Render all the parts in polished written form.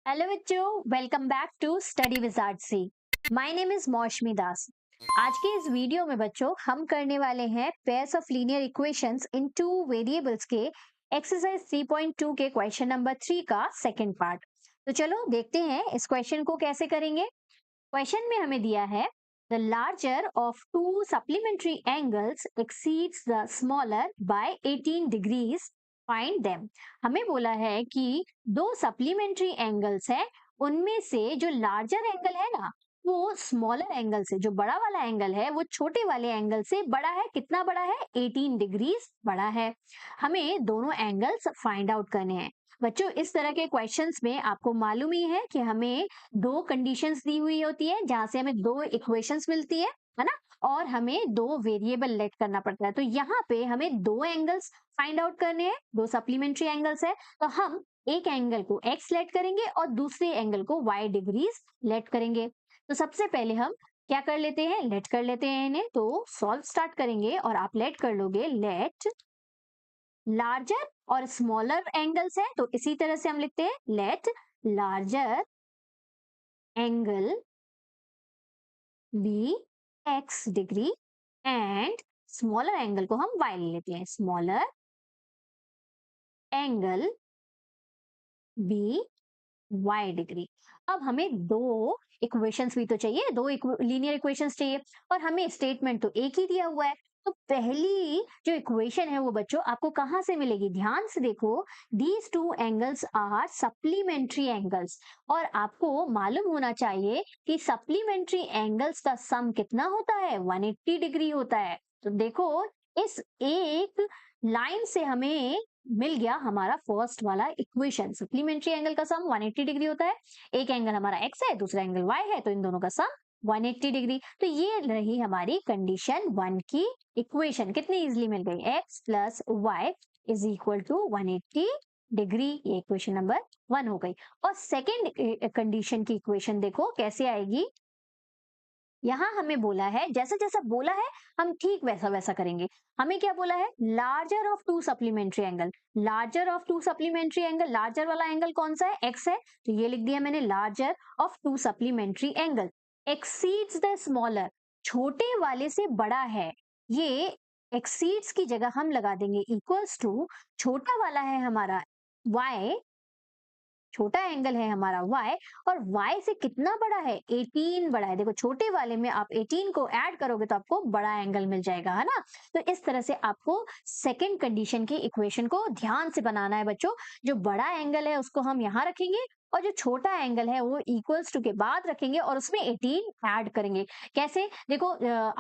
Hello बच्चों, welcome back to study wizard C. My name is Moushumi Das. आज के इस वीडियो में बच्चों हम करने वाले हैं pairs of linear equations in two variables के एक्सरसाइज 3.2 के क्वेश्चन नंबर 3 का सेकंड पार्ट। तो चलो देखते हैं इस क्वेश्चन को कैसे करेंगे। क्वेश्चन में हमें दिया है the larger of to supplementary angles exceeds the smaller by 18 degrees, find them. हमें बोला है कि दो सप्लीमेंट्री एंगल्स हैं, उनमें से जो लार्जर एंगल है ना वो स्मॉलर एंगल से, जो बड़ा वाला एंगल है वो छोटे वाले एंगल से बड़ा है। कितना बड़ा है? 18 डिग्रीज बड़ा है। हमें दोनों एंगल्स फाइंड आउट करने हैं। बच्चों इस तरह के क्वेश्चंस में आपको मालूम ही है कि हमें दो कंडीशंस दी हुई होती है जहां से हमें दो इक्वेशंस मिलती है ना, और हमें दो वेरिएबल लेट करना पड़ता है। तो यहाँ पे हमें दो एंगल्स फाइंड आउट करने हैं, दो सप्लीमेंट्री एंगल्स है। तो हम एक एंगल को x लेट करेंगे और दूसरे एंगल को y डिग्रीज लेट करेंगे। तो सबसे पहले हम क्या कर लेते हैं, लेट कर लेते हैं इन्हें। तो सॉल्व स्टार्ट करेंगे और आप लेट कर लोगे, लेट लार्जर और स्मॉलर एंगल्स है तो इसी तरह से हम लिखते हैं let larger angle be x degree and smaller angle को हम y ले लेते हैं, smaller angle be y degree. अब हमें दो इक्वेशंस भी तो चाहिए, दो लीनियर इक्वेशंस चाहिए और हमें स्टेटमेंट तो एक ही दिया हुआ है। तो पहली जो इक्वेशन है वो बच्चों आपको कहां से मिलेगी? ध्यान से देखो, these two angles are supplementary angles, और आपको मालूम होना चाहिए कि सप्लीमेंट्री एंगल्स का सम कितना होता है? 180 डिग्री होता है। तो देखो, इस एक लाइन से हमें मिल गया हमारा फर्स्ट वाला इक्वेशन। सप्लीमेंट्री एंगल का सम 180 डिग्री होता है। एक एंगल हमारा x है, दूसरा एंगल y है, तो इन दोनों का सम 180 डिग्री। तो ये रही हमारी कंडीशन 1 की इक्वेशन। कितनी इजीली मिल गई? x plus y is equal to 180 degree. ये इक्वेशन नंबर 1 हो गई। और सेकेंड कंडीशन की इक्वेशन देखो कैसे आएगी। यहाँ हमें बोला है, जैसा जैसा बोला है हम ठीक वैसा वैसा करेंगे। हमें क्या बोला है? Larger of to supplementary angle. Larger of to supplementary angle, larger वाला एंगल कौन सा है? एक्स है, तो ये लिख दिया मैंने, larger of to supplementary angle exceeds the smaller, छोटे वाले से बड़ा है। ये एक्सीड्स की जगह हम लगा देंगे इक्वल्स टू, छोटा वाला है हमारा y, छोटा एंगल है हमारा y, और y से कितना बड़ा है? 18 बड़ा है। देखो छोटे वाले में आप 18 को ऐड करोगे तो आपको बड़ा एंगल मिल जाएगा, है ना। तो इस तरह से आपको सेकंड कंडीशन की इक्वेशन को ध्यान से बनाना है बच्चों। जो बड़ा एंगल है उसको हम यहाँ रखेंगे और जो छोटा एंगल है वो इक्वल्स टू के बाद रखेंगे और उसमें 18 ऐड करेंगे। कैसे? देखो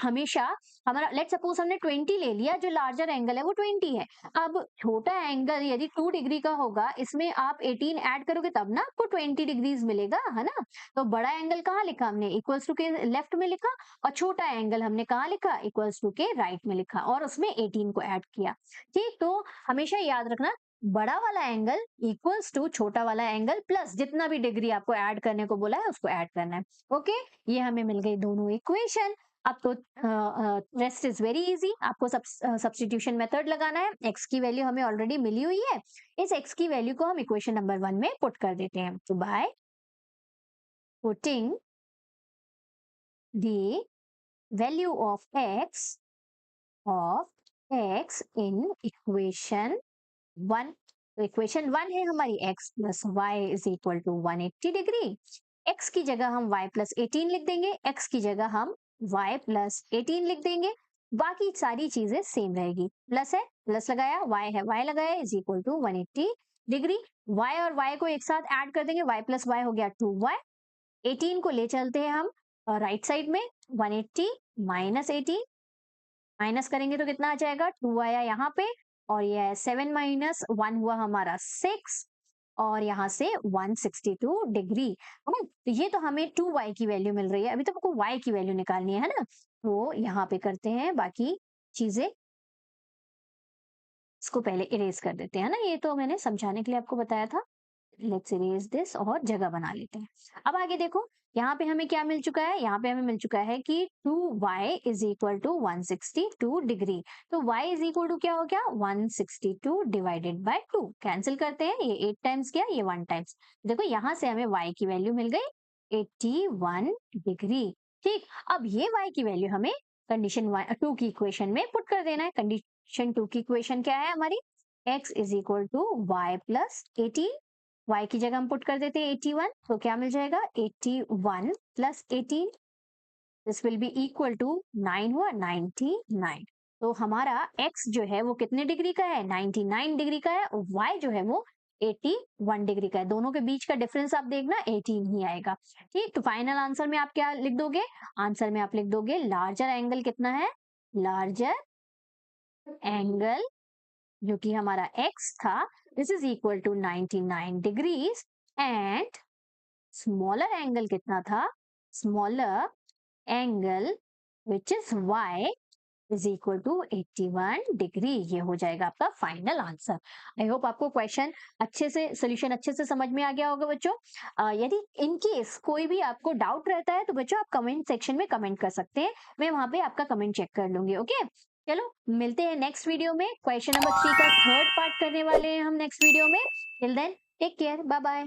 हमेशा हमारा लेट सपोज हमने 20 ले लिया, जो लार्जर एंगल है वो 20 है। अब छोटा एंगल यदि 2 डिग्री का होगा, इसमें आप 18 ऐड करोगे तब ना आपको 20 डिग्रीज मिलेगा, है ना। तो बड़ा एंगल कहाँ लिखा हमने? इक्वल्स टू के लेफ्ट में लिखा, और छोटा एंगल हमने कहाँ लिखा? इक्वल्स टू के राइट में लिखा और उसमें 18 को ऐड किया। ठीक, तो हमेशा याद रखना, बड़ा वाला एंगल इक्वल्स टू छोटा वाला एंगल प्लस जितना भी डिग्री आपको ऐड करने को बोला है उसको ऐड करना है। ओके, ये हमें मिल गई दोनों इक्वेशन। अब तो रेस्ट इज वेरी इजी। आपको सब्स्टिट्यूशन मेथड लगाना है। x की वैल्यू हमें ऑलरेडी मिली हुई है, इस x की वैल्यू को हम इक्वेशन नंबर 1 में पुट कर देते हैं। तो by putting the value of x in equation 1। तो इक्वेशन 1 है हमारी x plus y is equal to 180 degree. x की जगह हम y प्लस 18 लिख देंगे, x की जगह हम y प्लस 18 लिख देंगे। बाकी सारी चीजें सेम रहेगी। प्लस है, प्लस लगाया, y है, y लगाया, is equal to 180 degree. y और y को एक साथ ऐड कर देंगे, y प्लस y हो गया 2y। 18 को ले चलते हैं हम राइट साइड में, 180 माइनस 18, माइनस करेंगे तो कितना आ जाएगा? 2 आया यहाँ पे, और ये 7 माइनस 1 हुआ हमारा 6, और यहाँ से 162 डिग्री, है ना। तो ये तो हमें 2y की वैल्यू मिल रही है, अभी तो हमको y की वैल्यू निकालनी है ना। तो यहाँ पे करते हैं बाकी चीजें, इसको पहले इरेज कर देते हैं ना, ये तो मैंने समझाने के लिए आपको बताया था। लेट्स इरेज दिस और जगह बना लेते हैं। अब आगे देखो, यहाँ पे हमें क्या मिल चुका है, यहाँ पे हमें मिल चुका है कि 2y is equal to 162 degree. तो y इज इक्वल टू क्या हो गया, 162 डिवाइडेड बाय 2। कैंसिल करते हैं, ये 8 टाइम्स गया, ये 1 टाइम्स। देखो यहाँ से हमें y की वैल्यू मिल गई 81 डिग्री। ठीक, अब ये y की वैल्यू हमें कंडीशन 2 की इक्वेशन में पुट कर देना है। कंडीशन 2 की इक्वेशन क्या है हमारी, x is equal to y plus 18। y की जगह हम पुट कर देते हैं 81, तो क्या मिल जाएगा 81 plus 18, this will be equal to 9 हुआ 99। तो हमारा x जो है वो कितने डिग्री का है, 99 डिग्री का है, और y जो है वो 81 डिग्री का है। दोनों के बीच का डिफरेंस आप देखना 18 ही आएगा। ठीक, तो फाइनल आंसर में आप क्या लिख दोगे, आंसर में आप लिख दोगे लार्जर एंगल कितना है, लार्जर एंगल जो कि हमारा x था, this is equal to 99 degrees, and smaller angle कितना था, smaller angle which is y is equal to 81 degree. ये हो जाएगा आपका फाइनल आंसर। आई होप आपको क्वेश्चन अच्छे से, सोल्यूशन अच्छे से समझ में आ गया होगा बच्चों। यदि इन केस कोई भी आपको डाउट रहता है तो बच्चों आप कमेंट सेक्शन में कमेंट कर सकते हैं, मैं वहां पे आपका कमेंट चेक कर लूंगी। ओके, चलो मिलते हैं नेक्स्ट वीडियो में। क्वेश्चन नंबर 3 का थर्ड पार्ट करने वाले हैं हम नेक्स्ट वीडियो में। Till then take care, bye bye.